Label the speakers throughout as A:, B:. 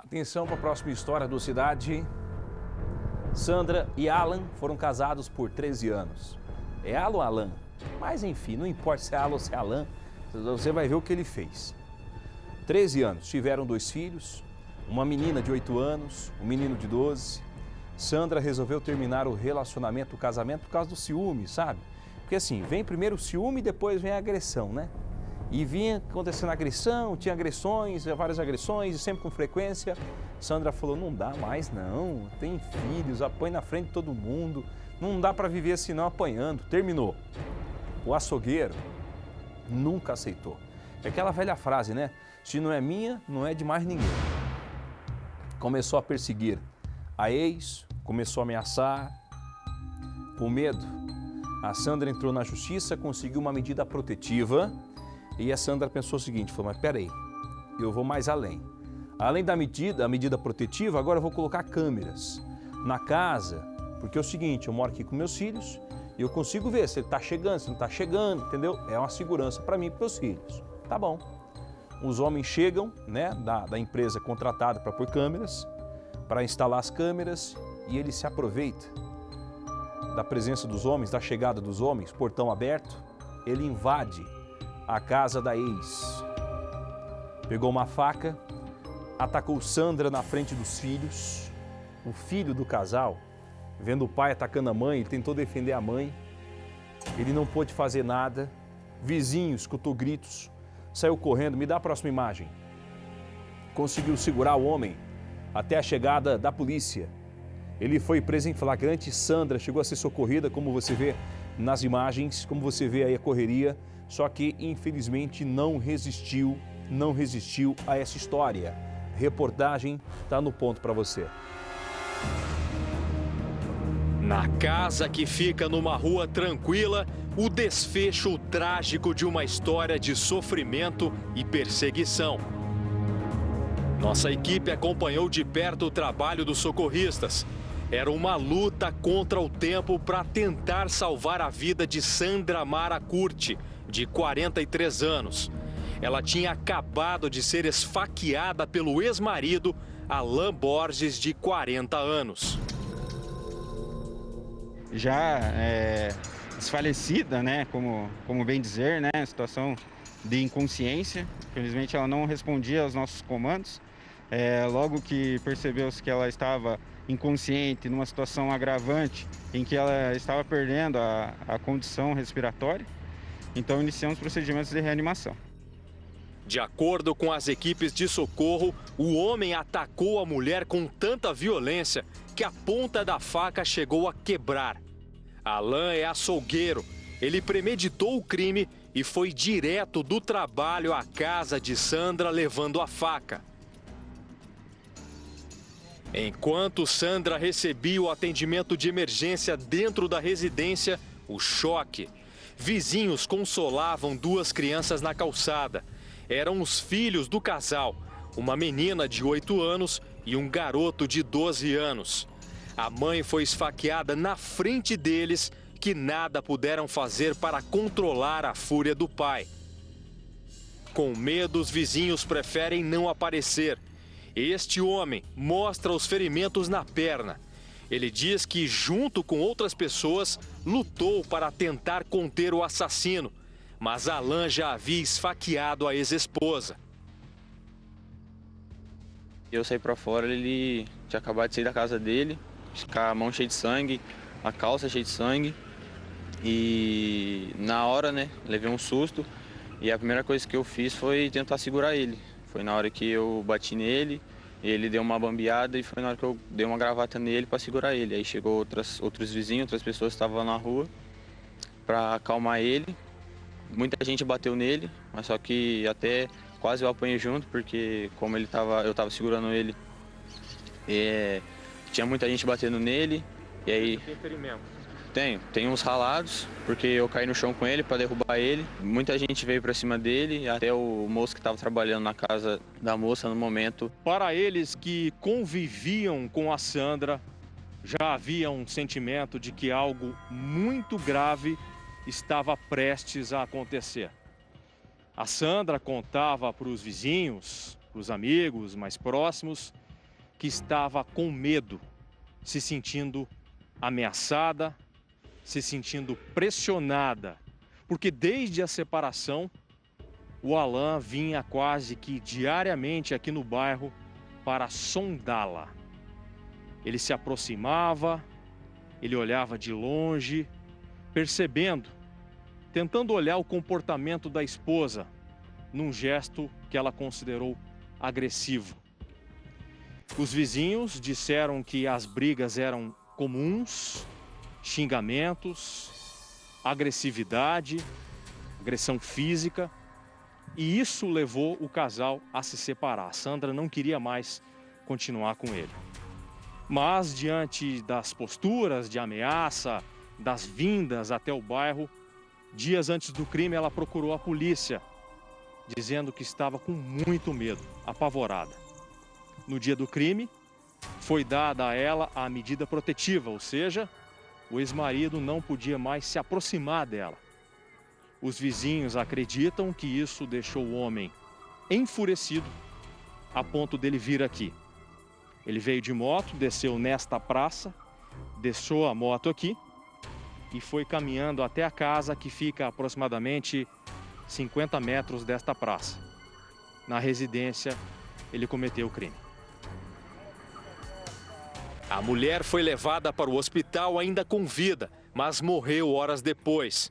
A: Atenção para a próxima história do Cidade. Sandra e Alan foram casados por 13 anos. É Alan ou Alan? Mas enfim, não importa se é Alan ou se é Alan, você vai ver o que ele fez. 13 anos, tiveram 2 filhos, uma menina de 8 anos, um menino de 12. Sandra resolveu terminar o relacionamento, o casamento, por causa do ciúme, sabe? Porque assim, vem primeiro o ciúme e depois vem a agressão, né? E vinha acontecendo agressão, tinha agressões, várias agressões, e sempre com frequência. Sandra falou, não dá mais não, tem filhos, apanha na frente de todo mundo, não dá para viver assim não apanhando. Terminou. O açougueiro nunca aceitou. É aquela velha frase, né? Se não é minha, não é de mais ninguém. Começou a perseguir a ex, começou a ameaçar. Com medo, a Sandra entrou na justiça, conseguiu uma medida protetiva. E a Sandra pensou o seguinte, falou, mas peraí, eu vou mais além. Além da medida protetiva, agora eu vou colocar câmeras na casa, porque é o seguinte, eu moro aqui com meus filhos e eu consigo ver se ele está chegando, se não está chegando, entendeu? É uma segurança para mim e para meus filhos. Tá bom. Os homens chegam, né, da empresa contratada para pôr câmeras, para instalar as câmeras, e ele se aproveita da presença dos homens, da chegada dos homens, portão aberto, ele invade a casa da ex. Pegou uma faca, atacou Sandra na frente dos filhos. O filho do casal, vendo o pai atacando a mãe, ele tentou defender a mãe. Ele não pôde fazer nada. Vizinho escutou gritos, saiu correndo. Me dá a próxima imagem. Conseguiu segurar o homem até a chegada da polícia. Ele foi preso em flagrante. Sandra chegou a ser socorrida, como você vê nas imagens, como você vê aí a correria. Só que, infelizmente, não resistiu a essa história. Reportagem está no ponto para você.
B: Na casa que fica numa rua tranquila, o desfecho trágico de uma história de sofrimento e perseguição. Nossa equipe acompanhou de perto o trabalho dos socorristas. Era uma luta contra o tempo para tentar salvar a vida de Sandra Mara Curti, de 43 anos. Ela tinha acabado de ser esfaqueada pelo ex-marido, Alan Borges, de 40 anos.
C: Já desfalecida, né, como bem dizer, né, situação de inconsciência. Infelizmente ela não respondia aos nossos comandos. Logo que percebeu-se que ela estava inconsciente, numa situação agravante, em que ela estava perdendo a condição respiratória, então iniciamos procedimentos de reanimação.
B: De acordo com as equipes de socorro, o homem atacou a mulher com tanta violência que a ponta da faca chegou a quebrar. Alan é açougueiro. Ele premeditou o crime e foi direto do trabalho à casa de Sandra levando a faca. Enquanto Sandra recebia o atendimento de emergência dentro da residência, o choque. Vizinhos consolavam 2 crianças na calçada. Eram os filhos do casal, uma menina de 8 anos e um garoto de 12 anos. A mãe foi esfaqueada na frente deles, que nada puderam fazer para controlar a fúria do pai. Com medo, os vizinhos preferem não aparecer. Este homem mostra os ferimentos na perna. Ele diz que, junto com outras pessoas, lutou para tentar conter o assassino, mas Alan já havia esfaqueado a ex-esposa.
D: Eu saí para fora, ele tinha acabado de sair da casa dele, com a mão cheia de sangue, a calça cheia de sangue. E na hora, né, levei um susto e a primeira coisa que eu fiz foi tentar segurar ele. Foi na hora que eu bati nele, ele deu uma bambeada e foi na hora que eu dei uma gravata nele para segurar ele. Aí chegou outros vizinhos, outras pessoas que estavam na rua para acalmar ele. Muita gente bateu nele, mas só que até quase eu apanhei junto, porque como eu estava segurando ele, tinha muita gente batendo nele. E aí
B: Tem ferimento?
D: Tem uns ralados, porque eu caí no chão com ele para derrubar ele. Muita gente veio para cima dele, até o moço que estava trabalhando na casa da moça no momento.
B: Para eles que conviviam com a Sandra, já havia um sentimento de que algo muito grave estava prestes a acontecer. A Sandra contava para os vizinhos, para os amigos mais próximos, que estava com medo, se sentindo ameaçada, se sentindo pressionada, porque desde a separação, o Alan vinha quase que diariamente aqui no bairro para sondá-la. Ele se aproximava, ele olhava de longe, percebendo, tentando olhar o comportamento da esposa, num gesto que ela considerou agressivo. Os vizinhos disseram que as brigas eram comuns, xingamentos, agressividade, agressão física, e isso levou o casal a se separar. A Sandra não queria mais continuar com ele. Mas, diante das posturas de ameaça, das vindas até o bairro, dias antes do crime, ela procurou a polícia, dizendo que estava com muito medo, apavorada. No dia do crime, foi dada a ela a medida protetiva, ou seja, o ex-marido não podia mais se aproximar dela. Os vizinhos acreditam que isso deixou o homem enfurecido a ponto dele vir aqui. Ele veio de moto, desceu nesta praça, deixou a moto aqui e foi caminhando até a casa que fica a aproximadamente 50 metros desta praça. Na residência, ele cometeu o crime. A mulher foi levada para o hospital ainda com vida, mas morreu horas depois.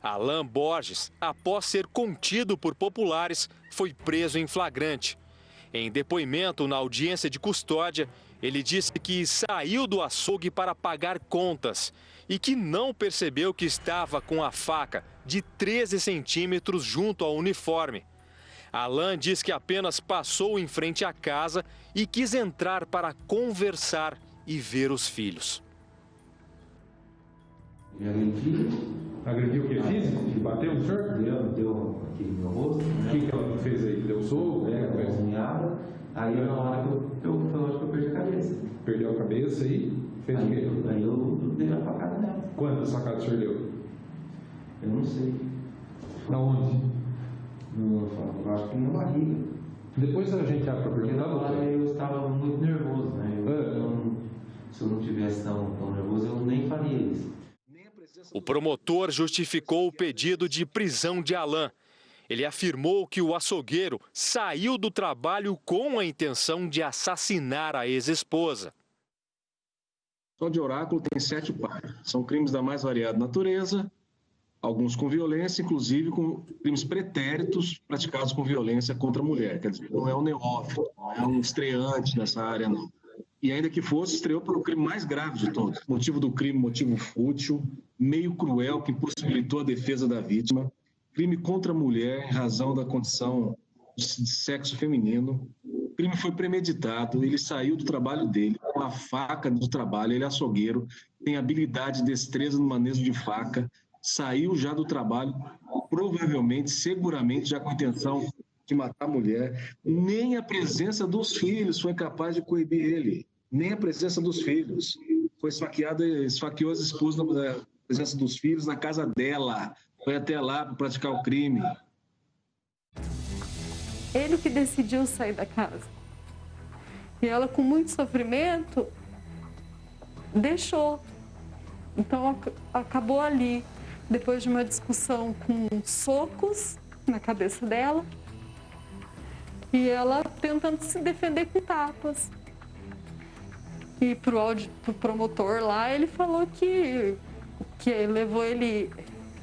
B: Alan Borges, após ser contido por populares, foi preso em flagrante. Em depoimento na audiência de custódia, ele disse que saiu do açougue para pagar contas e que não percebeu que estava com a faca de 13 centímetros junto ao uniforme. Alan diz que apenas passou em frente à casa e quis entrar para conversar e ver os filhos.
E: Agrediu o que? Físico? Bateu no senhor?
F: Deu aqui no meu rosto.
E: O que ela fez aí? Deu soco?
F: Cozinhada. Aí na hora que eu perdi a cabeça.
E: Perdeu a cabeça e fez o quê?
F: Aí eu dei a facada nela.
E: Quantas facadas o senhor deu?
F: Eu não sei.
E: Na onde?
F: Eu acho que na barriga.
E: Depois a gente abre para
F: Porque na
E: perguntar.
F: hora eu estava muito nervoso, né? Se eu não tivesse tão nervoso, eu nem faria isso.
B: O promotor justificou o pedido de prisão de Alan. Ele afirmou que o açougueiro saiu do trabalho com a intenção de assassinar a ex-esposa.
G: Só de Oráculo tem 7 partes. São crimes da mais variada natureza, alguns com violência, inclusive com crimes pretéritos praticados com violência contra a mulher. Quer dizer, não é um neófito, não é um estreante nessa área, não. E ainda que fosse, estreou pelo crime mais grave de todos. Motivo do crime, motivo fútil, meio cruel que impossibilitou a defesa da vítima, crime contra a mulher em razão da condição de sexo feminino. O crime foi premeditado, ele saiu do trabalho dele com a faca do trabalho, ele é açougueiro, tem habilidade e destreza no manejo de faca, saiu já do trabalho, provavelmente, seguramente, já com a intenção de matar a mulher. Nem a presença dos filhos foi capaz de coibir ele, nem a presença dos filhos. Foi esfaqueou as esposas na presença dos filhos na casa dela, foi até lá para praticar o crime.
H: Ele que decidiu sair da casa. E ela, com muito sofrimento, deixou. Então, acabou ali, depois de uma discussão com socos na cabeça dela, e ela tentando se defender com tapas. E pro promotor lá, ele falou que levou ele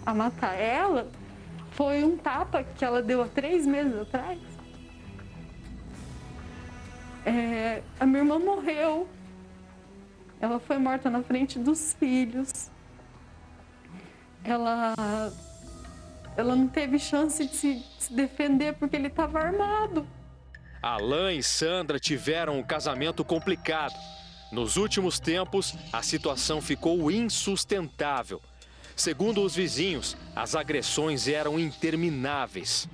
H: a matar ela foi um tapa que ela deu há 3 meses atrás. A minha irmã morreu. Ela foi morta na frente dos filhos. Ela não teve chance de se defender porque ele estava armado.
B: Alan e Sandra tiveram um casamento complicado. Nos últimos tempos, a situação ficou insustentável. Segundo os vizinhos, as agressões eram intermináveis.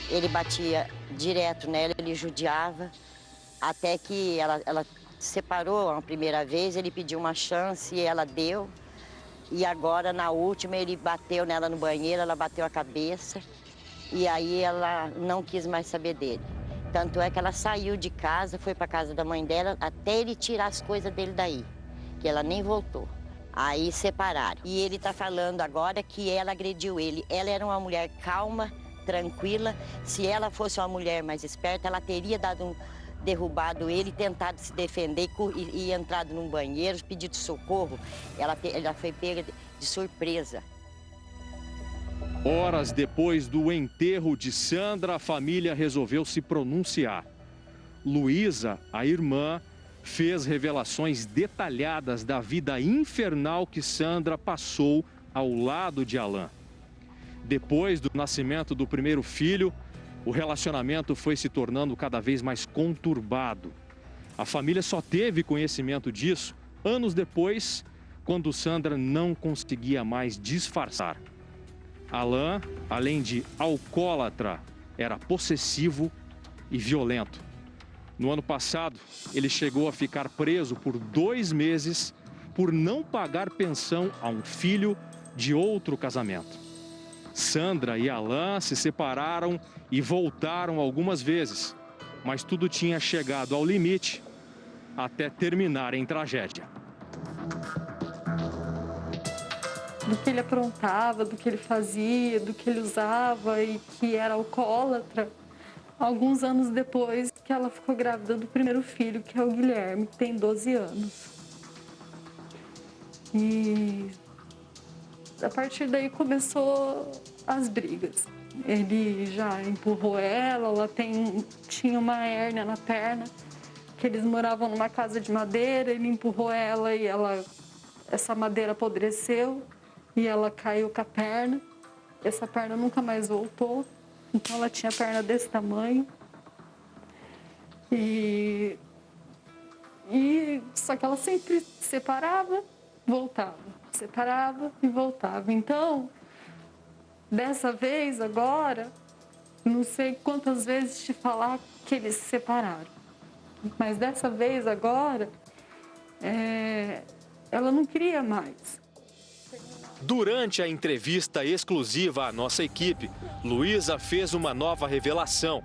I: Ele batia direto nela, ele judiava, até que ela separou a primeira vez, ele pediu uma chance e ela deu. E agora, na última, ele bateu nela no banheiro, ela bateu a cabeça. E aí ela não quis mais saber dele. Tanto é que ela saiu de casa, foi para casa da mãe dela, até ele tirar as coisas dele daí, que ela nem voltou. Aí separaram. E ele está falando agora que ela agrediu ele. Ela era uma mulher calma, tranquila. Se ela fosse uma mulher mais esperta, ela teria derrubado ele, tentado se defender e entrado num banheiro, pedido socorro. Ela foi pega de surpresa.
B: Horas depois do enterro de Sandra, a família resolveu se pronunciar. Luísa, a irmã, fez revelações detalhadas da vida infernal que Sandra passou ao lado de Alan. Depois do nascimento do primeiro filho, o relacionamento foi se tornando cada vez mais conturbado. A família só teve conhecimento disso anos depois, quando Sandra não conseguia mais disfarçar. Alan, além de alcoólatra, era possessivo e violento. No ano passado, ele chegou a ficar preso por 2 meses por não pagar pensão a um filho de outro casamento. Sandra e Alan se separaram e voltaram algumas vezes, mas tudo tinha chegado ao limite até terminar em tragédia.
H: Do que ele aprontava, do que ele fazia, do que ele usava e que era alcoólatra. Alguns anos depois que ela ficou grávida do primeiro filho, que é o Guilherme, que tem 12 anos. E a partir daí começou as brigas. Ele já empurrou ela tinha uma hérnia na perna, que eles moravam numa casa de madeira, ele empurrou ela e essa madeira apodreceu e ela caiu com a perna. Essa perna nunca mais voltou. Então ela tinha a perna desse tamanho. Só que ela sempre separava, voltava. Separava e voltava. Então, dessa vez, agora, não sei quantas vezes te falar que eles se separaram. Mas dessa vez, agora, ela não queria mais.
B: Durante a entrevista exclusiva à nossa equipe, Luísa fez uma nova revelação.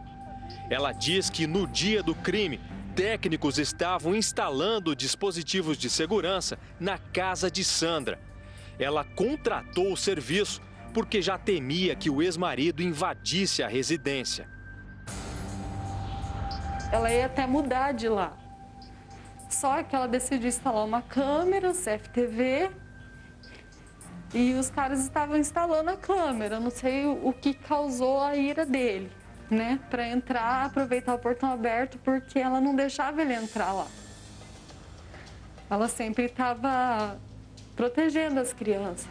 B: Ela diz que no dia do crime, técnicos estavam instalando dispositivos de segurança na casa de Sandra. Ela contratou o serviço porque já temia que o ex-marido invadisse a residência.
H: Ela ia até mudar de lá. Só que ela decidiu instalar uma câmera, CFTV, e os caras estavam instalando a câmera. Não sei o que causou a ira dele, né? Para entrar, aproveitar o portão aberto, porque ela não deixava ele entrar lá. Ela sempre estava protegendo as crianças.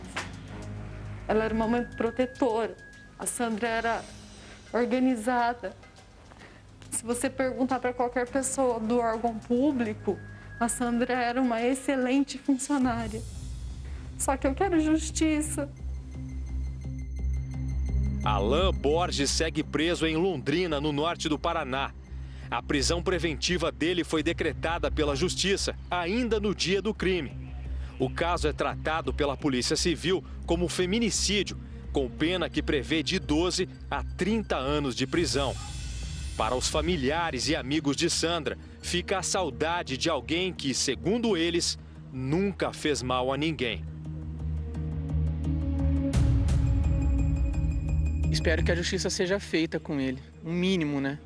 H: Ela era uma mãe protetora. A Sandra era organizada. Se você perguntar para qualquer pessoa do órgão público, a Sandra era uma excelente funcionária. Só que eu quero justiça.
B: Alan Borges segue preso em Londrina, no norte do Paraná. A prisão preventiva dele foi decretada pela Justiça, ainda no dia do crime. O caso é tratado pela Polícia Civil como feminicídio, com pena que prevê de 12 a 30 anos de prisão. Para os familiares e amigos de Sandra, fica a saudade de alguém que, segundo eles, nunca fez mal a ninguém.
J: Espero que a justiça seja feita com ele, um mínimo, né?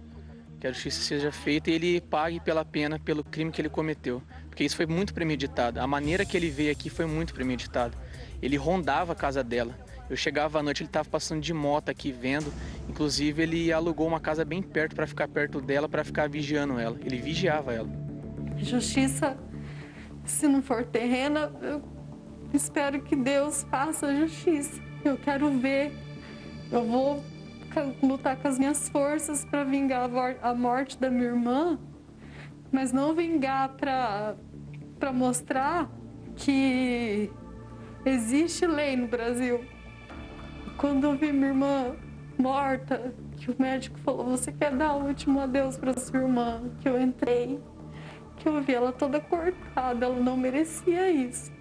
J: Que a justiça seja feita e ele pague pela pena, pelo crime que ele cometeu. Porque isso foi muito premeditado. A maneira que ele veio aqui foi muito premeditado. Ele rondava a casa dela. Eu chegava à noite, ele estava passando de moto aqui vendo. Inclusive, ele alugou uma casa bem perto para ficar perto dela, para ficar vigiando ela. Ele vigiava ela.
H: Justiça, se não for terrena, eu espero que Deus faça justiça. Eu quero ver. Eu vou lutar com as minhas forças para vingar a morte da minha irmã, mas não vingar para mostrar que existe lei no Brasil. Quando eu vi minha irmã morta, que o médico falou, você quer dar o último adeus para sua irmã, que eu entrei, que eu vi ela toda cortada, ela não merecia isso.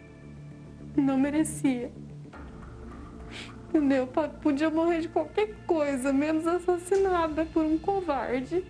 H: Não merecia. Entendeu? Podia morrer de qualquer coisa, menos assassinada por um covarde.